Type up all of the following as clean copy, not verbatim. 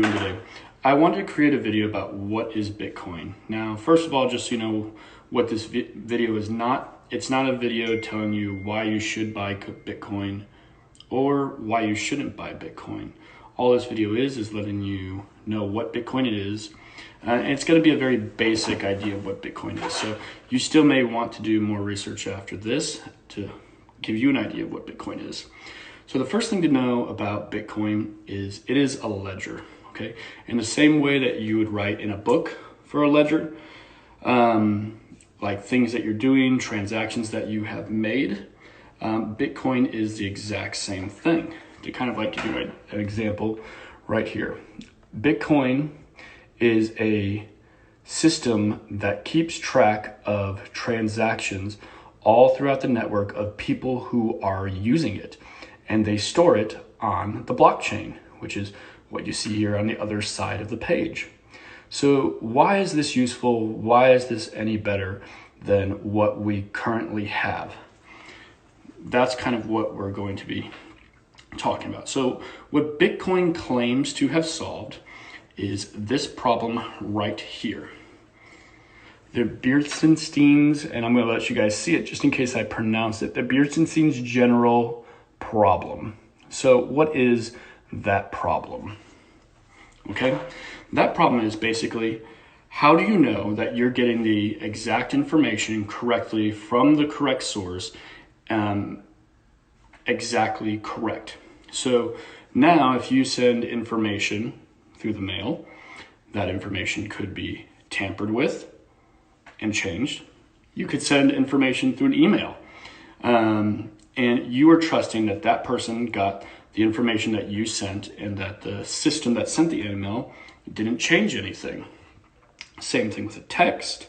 Doing today. I wanted to create a video about what is Bitcoin. Now, first of all, just so you know what this video is not, it's not a video telling you why you should buy Bitcoin or why you shouldn't buy Bitcoin. All this video is letting you know what Bitcoin is. And it's going to be a very basic idea of what Bitcoin is. So you still may want to do more research after this to give you an idea of what Bitcoin is. So the first thing to know about Bitcoin is it is a ledger. Okay, in the same way that you would write in a book for a ledger, like things that you're doing, transactions that you have made, Bitcoin is the exact same thing. To kind of like give you an example right here. Bitcoin is a system that keeps track of transactions all throughout the network of people who are using it, and they store it on the blockchain, which is what you see here on the other side of the page. So why is this useful? Why is this any better than what we currently have? That's kind of what we're going to be talking about. So what Bitcoin claims to have solved is this problem right here. The Berzonstein's, and I'm going to let you guys see it just in case I pronounce it, the Berzonstein's general problem. So what is that problem? Okay, that problem is basically, how do you know that you're getting the exact information correctly from the correct source, exactly correct? So now if you send information through the mail, that information could be tampered with and changed. You could send information through an email, and you are trusting that that person got the information that you sent and that the system that sent the email didn't change anything. Same thing with a text,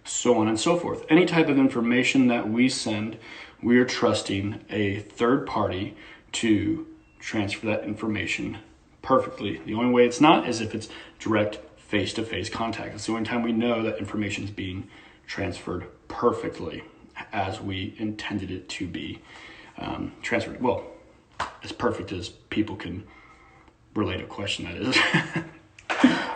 so on and so forth. Any type of information that we send, we are trusting a third party to transfer that information perfectly. The only way it's not is if it's direct face-to-face contact. It's the only time we know that information is being transferred perfectly as we intended it to be transferred. Well, as perfect as people can relate a question, that is.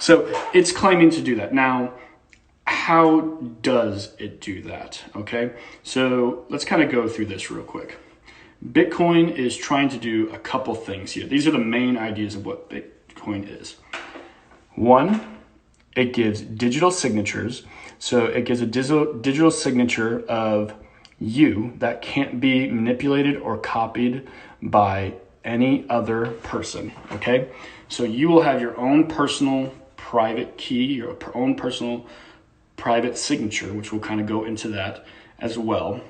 So it's claiming to do that. Now, how does it do that? Okay, so let's kind of go through this real quick. Bitcoin is trying to do a couple things here. These are the main ideas of what Bitcoin is. One, it gives digital signatures. So it gives a digital signature of you that can't be manipulated or copied by any other person, okay? So you will have your own personal private key, your own personal private signature, which will kind of go into that as well.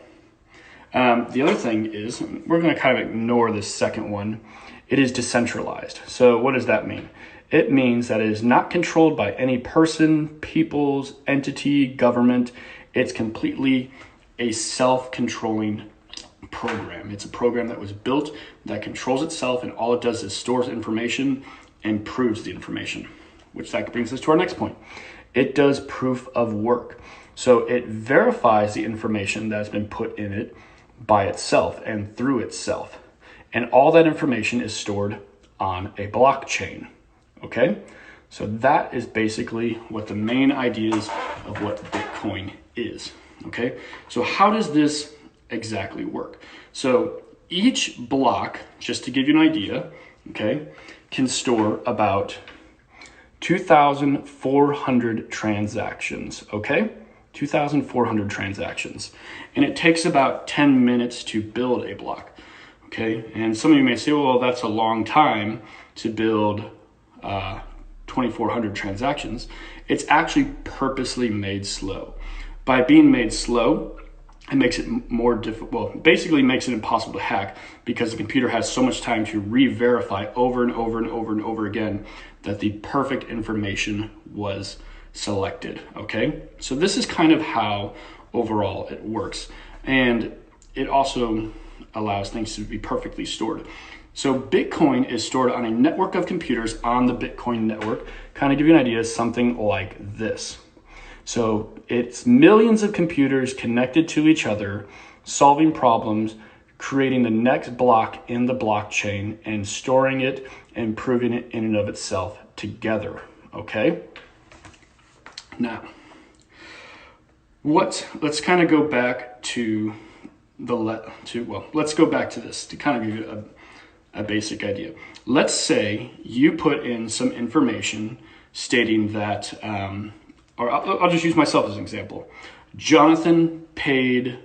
The other thing is, we're going to kind of ignore this second one. It is decentralized. So what does that mean? It means that it is not controlled by any person, people's, entity, government. It's completely a self-controlling program. It's a program that was built that controls itself, and all it does is stores information and proves the information, which that brings us to our next point. It does proof of work. So it verifies the information that's been put in it by itself and through itself. And all that information is stored on a blockchain. Okay? So that is basically what the main ideas of what Bitcoin is. Okay? So how does this exactly work? So each block, just to give you an idea, okay, can store about 2,400 transactions, okay? 2,400 transactions. And it takes about 10 minutes to build a block, okay? And some of you may say, well, that's a long time to build 2,400 transactions. It's actually purposely made slow. By being made slow, it makes it more difficult. Well, basically makes it impossible to hack, because the computer has so much time to re-verify over and over and over and over again that the perfect information was selected, okay? So this is kind of how overall it works. And it also allows things to be perfectly stored. So Bitcoin is stored on a network of computers on the Bitcoin network. Kind of give you an idea, something like this. So it's millions of computers connected to each other, solving problems, creating the next block in the blockchain, and storing it and proving it in and of itself together, okay? Now, let's kind of go back to let's go back to this to kind of give you a basic idea. Let's say you put in some information stating that, or I'll just use myself as an example. Jonathan paid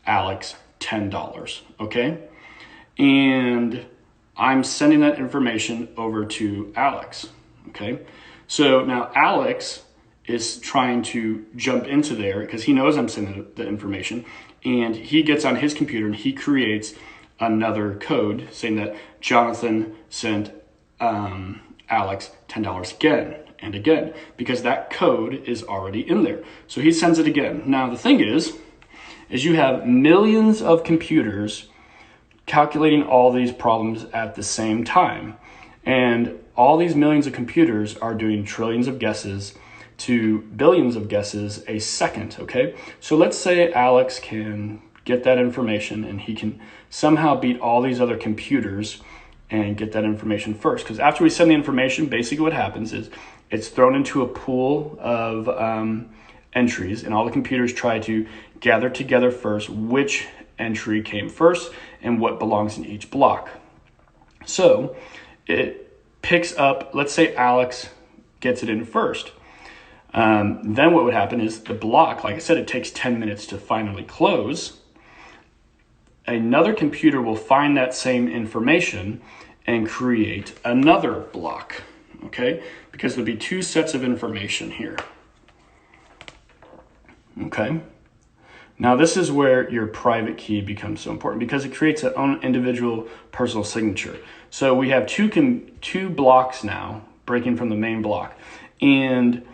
Alex $10, okay? And I'm sending that information over to Alex, okay? So now Alex is trying to jump into there because he knows I'm sending the information, and he gets on his computer and he creates another code saying that Jonathan sent Alex $10 again and again, because that code is already in there. So he sends it again. Now the thing is you have millions of computers calculating all these problems at the same time. And all these millions of computers are doing trillions of guesses to billions of guesses a second, okay? So let's say Alex can get that information and he can somehow beat all these other computers and get that information first. Because after we send the information, basically what happens is it's thrown into a pool of entries, and all the computers try to gather together first which entry came first and what belongs in each block. So it picks up, let's say Alex gets it in first. Then what would happen is the block, like I said, it takes 10 minutes to finally close. Another computer will find that same information and create another block, okay? Because there'll be two sets of information here, okay? Now this is where your private key becomes so important, because it creates its own individual personal signature. So we have two blocks now breaking from the main block, and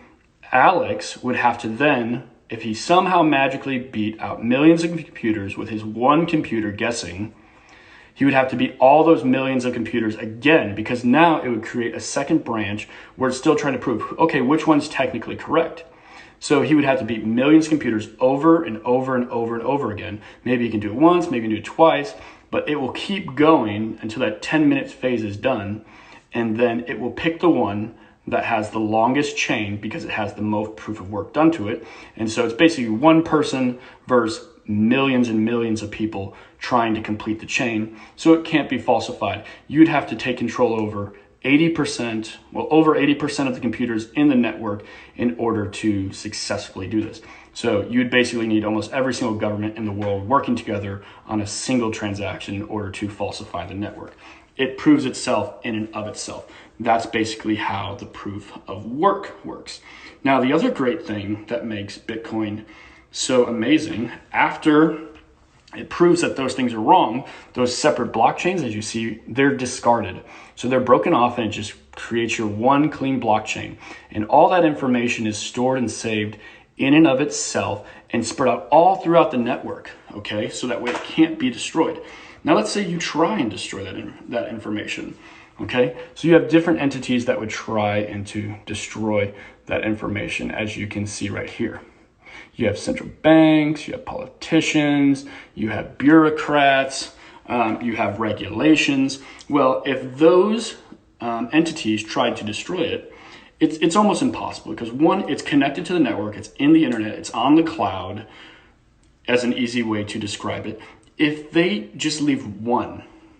Alex would have to then, if he somehow magically beat out millions of computers with his one computer guessing, he would have to beat all those millions of computers again, because now it would create a second branch where it's still trying to prove, okay, which one's technically correct. So he would have to beat millions of computers over and over and over and over again. Maybe he can do it once, maybe he can do it twice, but it will keep going until that 10-minute phase is done, and then it will pick the one that has the longest chain because it has the most proof of work done to it. And so it's basically one person versus millions and millions of people trying to complete the chain. So it can't be falsified. You'd have to take control over 80%, well, over 80% of the computers in the network in order to successfully do this. So you'd basically need almost every single government in the world working together on a single transaction in order to falsify the network. It proves itself in and of itself. That's basically how the proof of work works. Now, the other great thing that makes Bitcoin so amazing, after it proves that those things are wrong, those separate blockchains, as you see, they're discarded. So they're broken off, and it just creates your one clean blockchain. And all that information is stored and saved in and of itself and spread out all throughout the network, okay? So that way it can't be destroyed. Now let's say you try and destroy that information, okay? So you have different entities that would try and to destroy that information, as you can see right here. You have central banks, you have politicians, you have bureaucrats, you have regulations. Well, if those entities tried to destroy it, it's almost impossible, because one, it's connected to the network, it's in the internet, it's on the cloud, as an easy way to describe it. If they just leave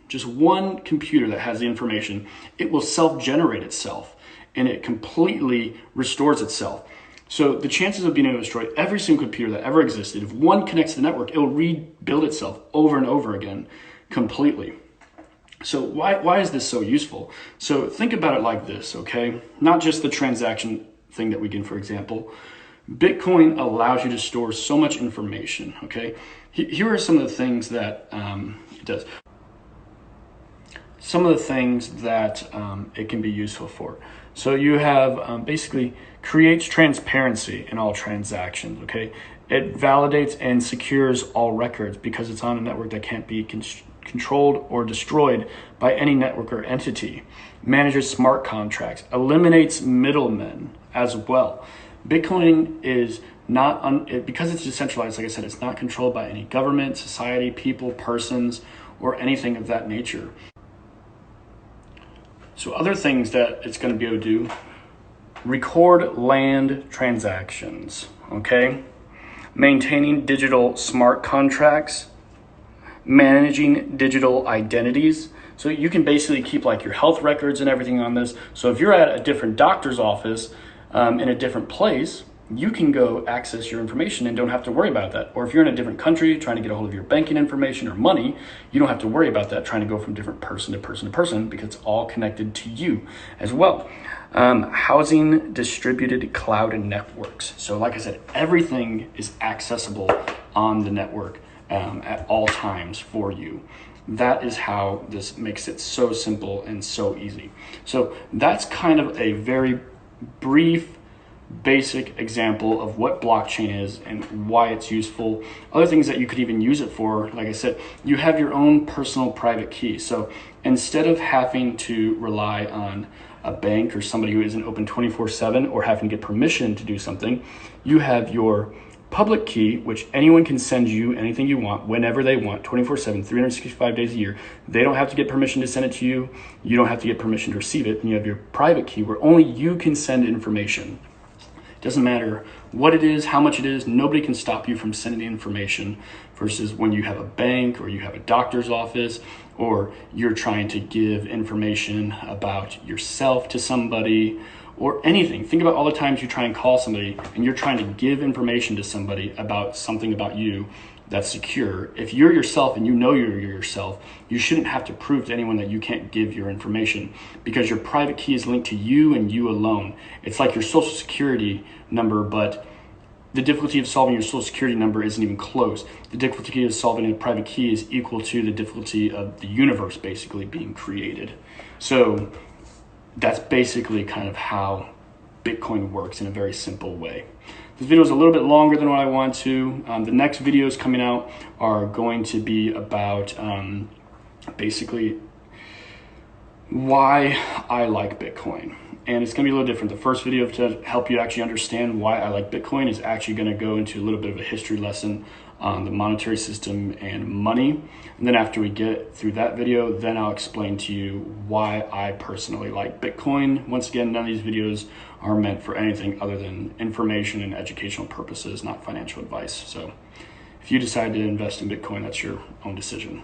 just one computer that has the information, it will self-generate itself, and it completely restores itself. So the chances of being able to destroy every single computer that ever existed, if one connects to the network, it will rebuild itself over and over again completely. So why is this so useful? So think about it like this, okay? Not just the transaction thing that we get, for example. Bitcoin allows you to store so much information, okay? Here are some of the things that it does. Some of the things that it can be useful for. So you have basically creates transparency in all transactions, okay? It validates and secures all records because it's on a network that can't be controlled or destroyed by any network or entity. Manages smart contracts, eliminates middlemen as well. Bitcoin is not, because it's decentralized, like I said, it's not controlled by any government, society, people, persons, or anything of that nature. So other things that it's going to be able to do, record land transactions, okay? Maintaining digital smart contracts, managing digital identities. So you can basically keep like your health records and everything on this. So if you're at a different doctor's office in a different place, you can go access your information and don't have to worry about that. Or if you're in a different country trying to get a hold of your banking information or money, you don't have to worry about that trying to go from different person to person to person, because it's all connected to you as well. Housing distributed cloud networks. So like I said, everything is accessible on the network at all times for you. That is how this makes it so simple and so easy. So that's kind of a very brief, basic example of what blockchain is and why it's useful. Other things that you could even use it for, like I said, you have your own personal private key. So instead of having to rely on a bank or somebody who isn't open 24/7 or having to get permission to do something, you have your public key, which anyone can send you anything you want whenever they want, 24/7, 365 days a year. They don't have to get permission to send it to you. You don't have to get permission to receive it. And you have your private key where only you can send information. Doesn't matter what it is, how much it is, nobody can stop you from sending the information, versus when you have a bank or you have a doctor's office or you're trying to give information about yourself to somebody or anything. Think about all the times you try and call somebody and you're trying to give information to somebody about something about you that's secure. If you're yourself and you know you're yourself, you shouldn't have to prove to anyone that you can't give your information, because your private key is linked to you and you alone. It's like your social security number, but the difficulty of solving your social security number isn't even close. The difficulty of solving a private key is equal to the difficulty of the universe basically being created. So that's basically kind of how Bitcoin works in a very simple way. This video is a little bit longer than what I want to. The next videos coming out are going to be about basically why I like Bitcoin. And it's going to be a little different. The first video to help you actually understand why I like Bitcoin is actually going to go into a little bit of a history lesson on the monetary system and money. And then after we get through that video, then I'll explain to you why I personally like Bitcoin. Once again, none of these videos are meant for anything other than information and educational purposes, not financial advice. So if you decide to invest in Bitcoin, that's your own decision.